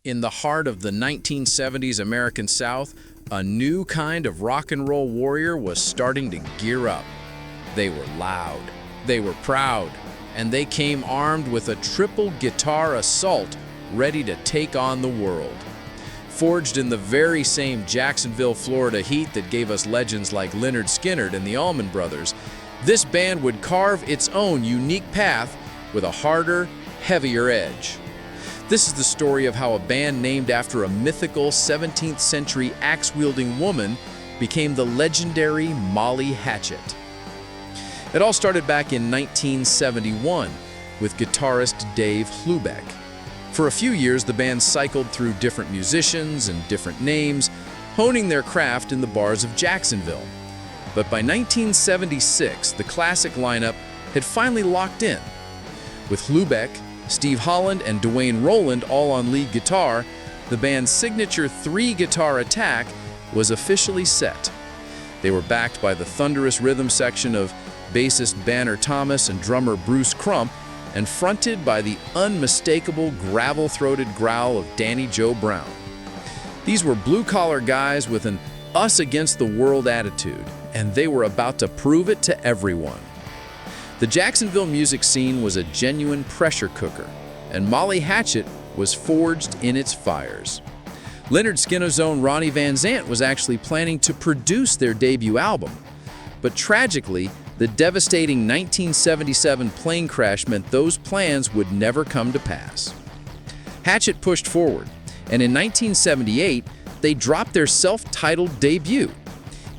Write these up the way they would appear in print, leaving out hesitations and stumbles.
In the heart of the 1970s American South, a new kind of rock and roll warrior was starting to gear up. They were loud, they were proud, and they came armed with a triple guitar assault ready to take on the world. Forged in the very same Jacksonville, Florida heat that gave us legends like Lynyrd Skynyrd and the Allman Brothers, this band would carve its own unique path with a harder, heavier edge. This is the story of how a band named after a mythical 17th century axe-wielding woman became the legendary Molly Hatchet. It all started back in 1971 with guitarist Dave Hlubeck. For a few years, the band cycled through different musicians and different names, honing their craft in the bars of Jacksonville. But by 1976, the classic lineup had finally locked in. With Hlubeck, Steve Holland, and Dwayne Rowland all on lead guitar, the band's signature three-guitar attack was officially set. They were backed by the thunderous rhythm section of bassist Banner Thomas and drummer Bruce Crump, and fronted by the unmistakable gravel-throated growl of Danny Joe Brown. These were blue-collar guys with an us-against-the-world attitude, and they were about to prove it to everyone. The Jacksonville music scene was a genuine pressure cooker, and Molly Hatchet was forged in its fires. Lynyrd Skynyrd's own Ronnie Van Zant was actually planning to produce their debut album, but tragically, the devastating 1977 plane crash meant those plans would never come to pass. Hatchet pushed forward, and in 1978, they dropped their self-titled debut.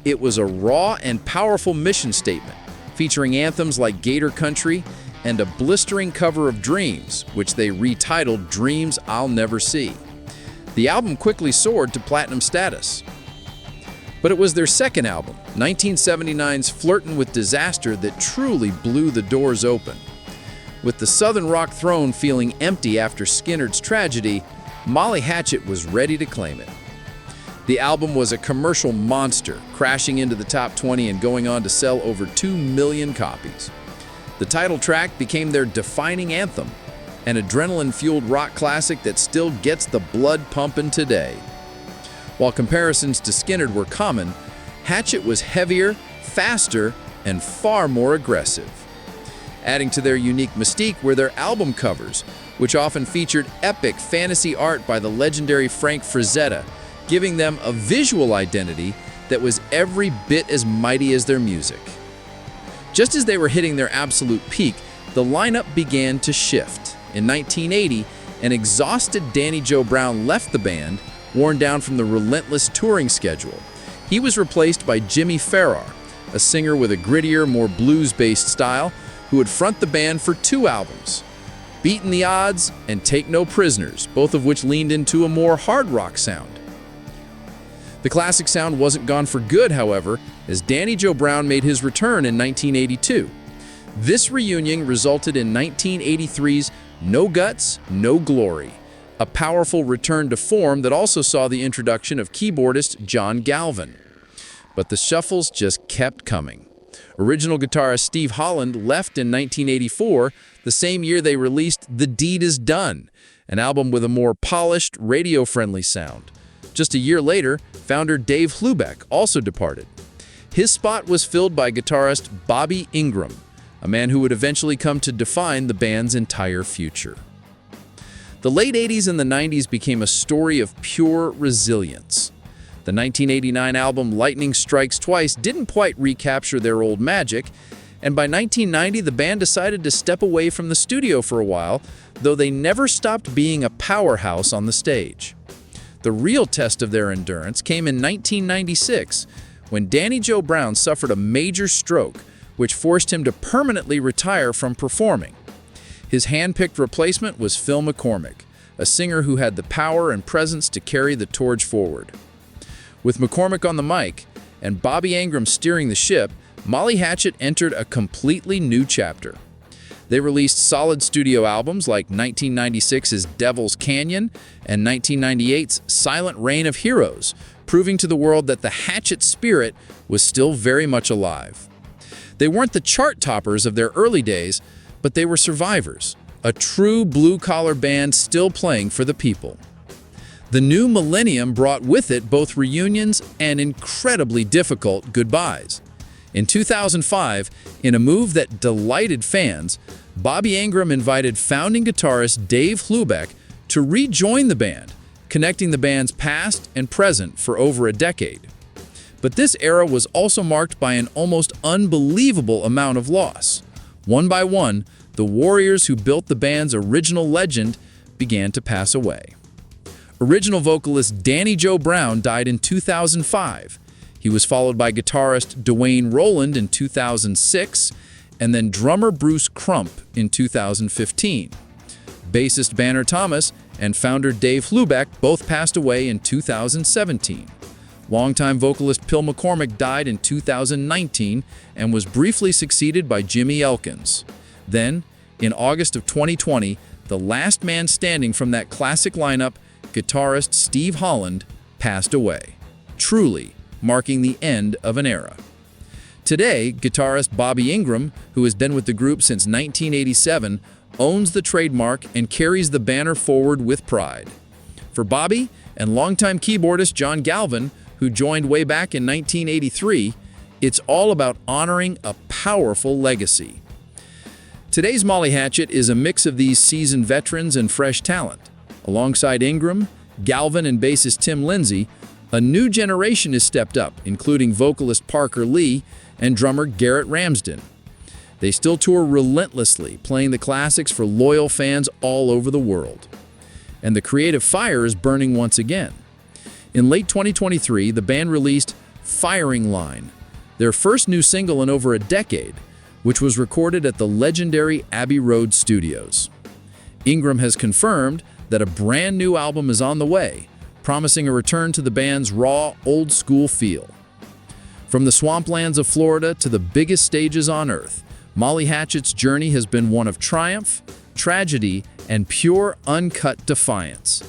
It was a raw and powerful mission statement, featuring anthems like Gator Country and a blistering cover of Dreams, which they retitled Dreams I'll Never See. The album quickly soared to platinum status. But it was their second album, 1979's Flirting with Disaster, that truly blew the doors open. With the Southern rock throne feeling empty after Skynyrd's tragedy, Molly Hatchet was ready to claim it. The album was a commercial monster, crashing into the top 20 and going on to sell over 2 million copies. The title track became their defining anthem, an adrenaline-fueled rock classic that still gets the blood pumping today. While comparisons to Skynyrd were common, Hatchet was heavier, faster, and far more aggressive. Adding to their unique mystique were their album covers, which often featured epic fantasy art by the legendary Frank Frazetta, giving them a visual identity that was every bit as mighty as their music. Just as they were hitting their absolute peak, the lineup began to shift. In 1980, an exhausted Danny Joe Brown left the band, worn down from the relentless touring schedule. He was replaced by Jimmy Farrar, a singer with a grittier, more blues-based style, who would front the band for 2 albums, Beatin' the Odds and Take No Prisoners, both of which leaned into a more hard rock sound. The classic sound wasn't gone for good, however, as Danny Joe Brown made his return in 1982. This reunion resulted in 1983's No Guts, No Glory, a powerful return to form that also saw the introduction of keyboardist John Galvin. But the shuffles just kept coming. Original guitarist Steve Holland left in 1984, the same year they released The Deed Is Done, an album with a more polished, radio-friendly sound. Just a year later, founder Dave Hlubeck also departed. His spot was filled by guitarist Bobby Ingram, a man who would eventually come to define the band's entire future. The late 80s and the 90s became a story of pure resilience. The 1989 album Lightning Strikes Twice didn't quite recapture their old magic, and by 1990 the band decided to step away from the studio for a while, though they never stopped being a powerhouse on the stage. The real test of their endurance came in 1996, when Danny Joe Brown suffered a major stroke, which forced him to permanently retire from performing. His hand-picked replacement was Phil McCormick, a singer who had the power and presence to carry the torch forward. With McCormick on the mic and Bobby Ingram steering the ship, Molly Hatchet entered a completely new chapter. They released solid studio albums like 1996's Devil's Canyon and 1998's Silent Reign of Heroes, proving to the world that the Hatchet spirit was still very much alive. They weren't the chart toppers of their early days, but they were survivors, a true blue-collar band still playing for the people. The new millennium brought with it both reunions and incredibly difficult goodbyes. In 2005, in a move that delighted fans, Bobby Ingram invited founding guitarist Dave Hlubeck to rejoin the band, connecting the band's past and present for over a decade. But this era was also marked by an almost unbelievable amount of loss. One by one, the warriors who built the band's original legend began to pass away. Original vocalist Danny Joe Brown died in 2005. He was followed by guitarist Dwayne Rowland in 2006, and then drummer Bruce Crump in 2015. Bassist Banner Thomas and founder Dave Hlubeck both passed away in 2017. Longtime vocalist Phil McCormick died in 2019 and was briefly succeeded by Jimmy Elkins. Then, in August of 2020, the last man standing from that classic lineup, guitarist Steve Holland, passed away, truly marking the end of an era. Today, guitarist Bobby Ingram, who has been with the group since 1987, owns the trademark and carries the banner forward with pride. For Bobby and longtime keyboardist John Galvin, who joined way back in 1983, it's all about honoring a powerful legacy. Today's Molly Hatchet is a mix of these seasoned veterans and fresh talent. Alongside Ingram, Galvin, and bassist Tim Lindsay, a new generation has stepped up, including vocalist Parker Lee and drummer Garrett Ramsden. They still tour relentlessly, playing the classics for loyal fans all over the world. And the creative fire is burning once again. In late 2023, the band released Firing Line, their first new single in over a decade, which was recorded at the legendary Abbey Road Studios. Ingram has confirmed that a brand new album is on the way, promising a return to the band's raw, old-school feel. From the swamplands of Florida to the biggest stages on Earth, Molly Hatchet's journey has been one of triumph, tragedy, and pure, uncut defiance.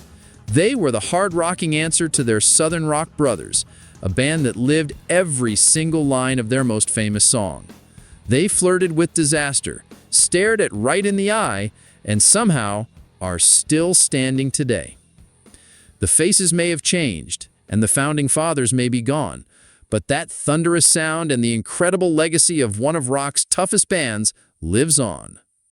They were the hard-rocking answer to their Southern rock brothers, a band that lived every single line of their most famous song. They flirted with disaster, stared it right in the eye, and somehow are still standing today. The faces may have changed, and the founding fathers may be gone, but that thunderous sound and the incredible legacy of one of rock's toughest bands lives on.